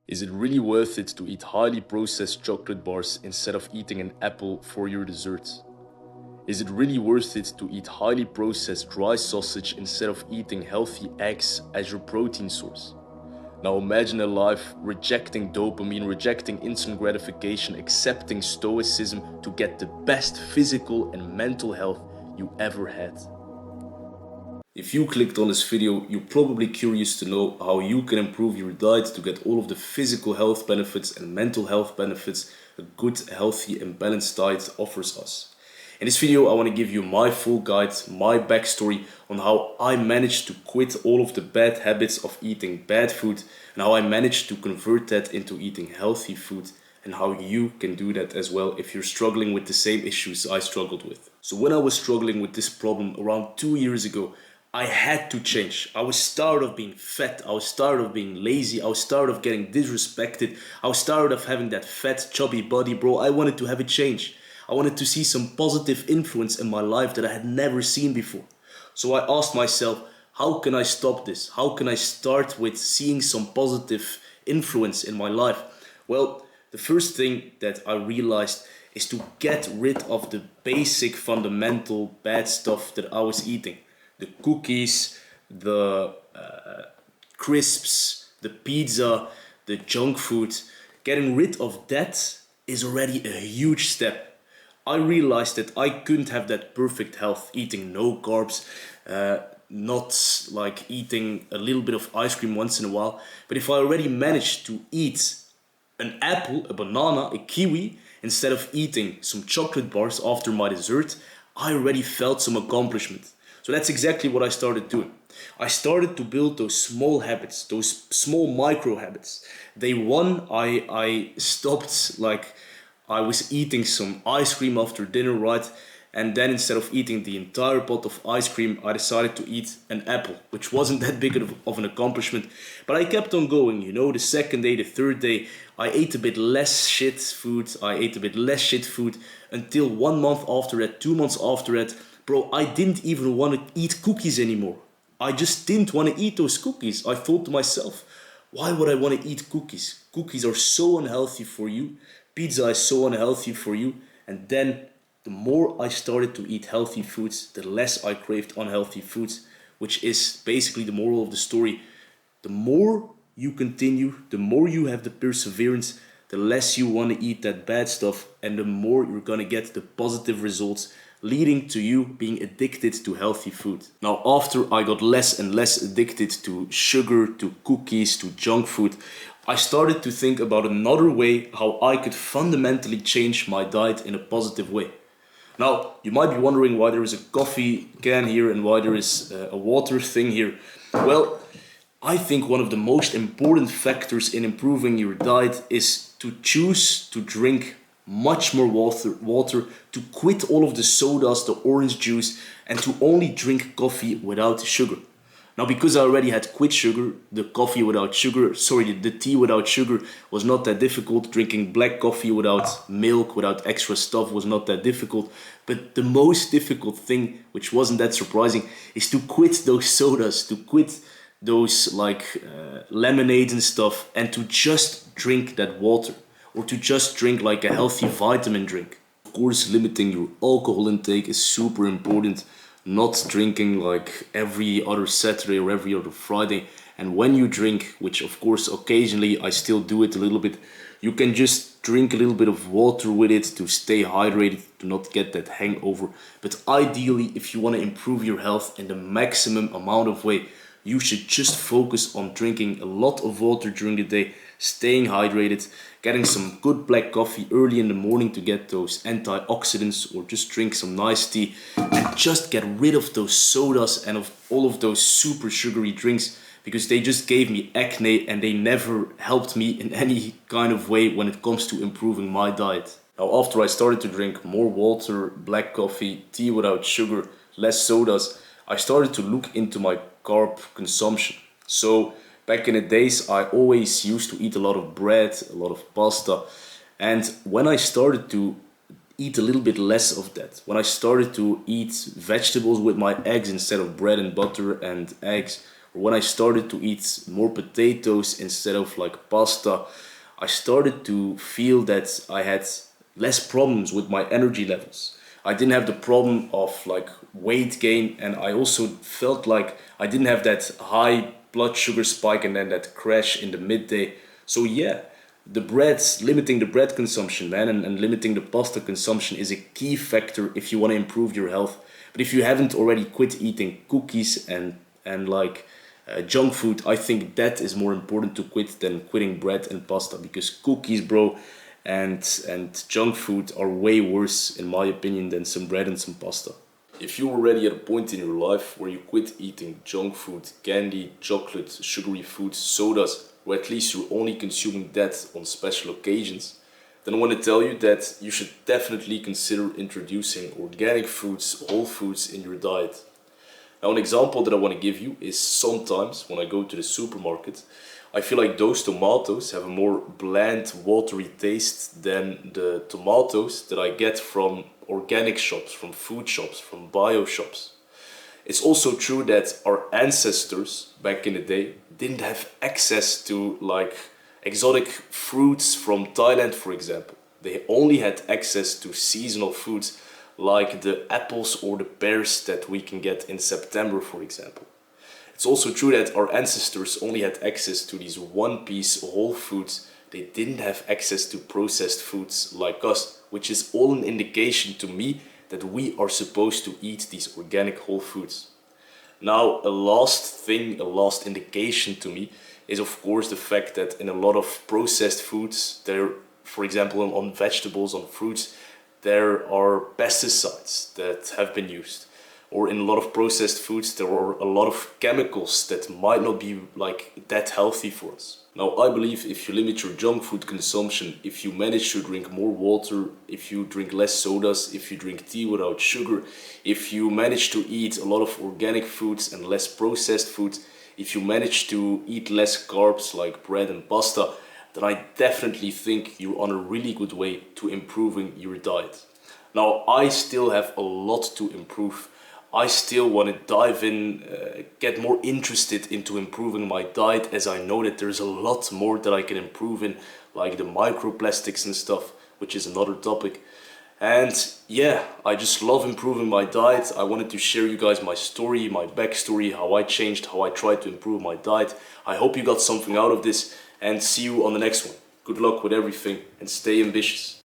Is it really worth it to eat highly processed chocolate bars instead of eating an apple for your dessert? Is it really worth it to eat highly processed dry sausage instead of eating healthy eggs as your protein source? Now imagine a life rejecting dopamine, rejecting instant gratification, accepting stoicism to get the best physical and mental health you ever had. If you clicked on this video, you're probably curious to know how you can improve your diet to get all of the physical health benefits and mental health benefits a good, healthy and balanced diet offers us. In this video, I want to give you my full guide, my backstory on how I managed to quit all of the bad habits of eating bad food and how I managed to convert that into eating healthy food, and how you can do that as well if you're struggling with the same issues I struggled with. So when I was struggling with this problem around 2 years ago, I had to change. I was tired of being fat. I was tired of being lazy. I was tired of getting disrespected. I was tired of having that fat, chubby body, bro. I wanted to have a change. I wanted to see some positive influence in my life that I had never seen before. So I asked myself, how can I stop this? How can I start with seeing some positive influence in my life? Well, the first thing that I realized is to get rid of the basic fundamental bad stuff that I was eating. The cookies, the crisps, the pizza, the junk food. Getting rid of that is already a huge step. I realized that I couldn't have that perfect health eating no carbs, not like eating a little bit of ice cream once in a while. But if I already managed to eat an apple, a banana, a kiwi, instead of eating some chocolate bars after my dessert, I already felt some accomplishment. So that's exactly what I started doing. I started to build those small habits, those small micro habits. Day one, I stopped, like, I was eating some ice cream after dinner, right? And then instead of eating the entire pot of ice cream, I decided to eat an apple, which wasn't that big of an accomplishment. But I kept on going, you know, the second day, the third day, I ate a bit less shit food. I ate a bit less shit food until 1 month after that, 2 months after that, bro, I didn't even want to eat cookies anymore. I just didn't want to eat those cookies. I thought to myself, why would I want to eat cookies? Cookies are so unhealthy for you. Pizza is so unhealthy for you. And then the more I started to eat healthy foods, the less I craved unhealthy foods, which is basically the moral of the story. The more you continue, the more you have the perseverance, the less you want to eat that bad stuff, and the more you're going to get the positive results, leading to you being addicted to healthy food. Now, after I got less and less addicted to sugar, to cookies, to junk food, I started to think about another way how I could fundamentally change my diet in a positive way. Now, you might be wondering why there is a coffee can here and why there is a water thing here. Well, I think one of the most important factors in improving your diet is to choose to drink much more water, to quit all of the sodas, the orange juice, and to only drink coffee without sugar. Now, because I already had quit sugar, the tea without sugar was not that difficult. Drinking black coffee without milk, without extra stuff was not that difficult. But the most difficult thing, which wasn't that surprising, is to quit those sodas, to quit those lemonades and stuff, and to just drink that water, or to just drink like a healthy vitamin drink. Of course, limiting your alcohol intake is super important. Not drinking like every other Saturday or every other Friday. And when you drink, which of course occasionally I still do it a little bit, you can just drink a little bit of water with it to stay hydrated, to not get that hangover. But ideally, if you want to improve your health in the maximum amount of way, you should just focus on drinking a lot of water during the day, staying hydrated, getting some good black coffee early in the morning to get those antioxidants, or just drink some nice tea, and just get rid of those sodas and of all of those super sugary drinks, because they just gave me acne and they never helped me in any kind of way when it comes to improving my diet. Now, after I started to drink more water, black coffee, tea without sugar, less sodas, I started to look into my carb consumption. So back in the days, I always used to eat a lot of bread, a lot of pasta. And when I started to eat a little bit less of that, when I started to eat vegetables with my eggs instead of bread and butter and eggs, or when I started to eat more potatoes instead of like pasta, I started to feel that I had less problems with my energy levels. I didn't have the problem of like weight gain, and I also felt like I didn't have that high blood sugar spike and then that crash in the midday. So yeah, the breads, limiting the bread consumption, man, and limiting the pasta consumption is a key factor if you want to improve your health. But if you haven't already quit eating cookies and like junk food, I think that is more important to quit than quitting bread and pasta, because cookies, bro, and junk food are way worse in my opinion than some bread and some pasta. If you're already at a point in your life where you quit eating junk food, candy, chocolate, sugary foods, sodas, or at least you're only consuming that on special occasions, then I want to tell you that you should definitely consider introducing organic foods, whole foods in your diet. Now, an example that I want to give you is sometimes when I go to the supermarket, I feel like those tomatoes have a more bland, watery taste than the tomatoes that I get from organic shops, from food shops, from bio shops. It's also true that our ancestors back in the day didn't have access to like exotic fruits from Thailand, for example. They only had access to seasonal foods like the apples or the pears that we can get in September, for example. It's also true that our ancestors only had access to these one-piece whole foods. They didn't have access to processed foods like us, which is all an indication to me that we are supposed to eat these organic whole foods. Now, a last indication to me is of course the fact that in a lot of processed foods, there, for example, on vegetables, on fruits, there are pesticides that have been used. Or in a lot of processed foods, there are a lot of chemicals that might not be like that healthy for us. Now, I believe if you limit your junk food consumption, if you manage to drink more water, if you drink less sodas, if you drink tea without sugar, if you manage to eat a lot of organic foods and less processed foods, if you manage to eat less carbs like bread and pasta, then I definitely think you're on a really good way to improving your diet. Now, I still have a lot to improve. I still want to dive in, get more interested into improving my diet, as I know that there's a lot more that I can improve in, like the microplastics and stuff, which is another topic. And yeah, I just love improving my diet. I wanted to share you guys my story, my backstory, how I changed, how I tried to improve my diet. I hope you got something out of this, and see you on the next one. Good luck with everything and stay ambitious.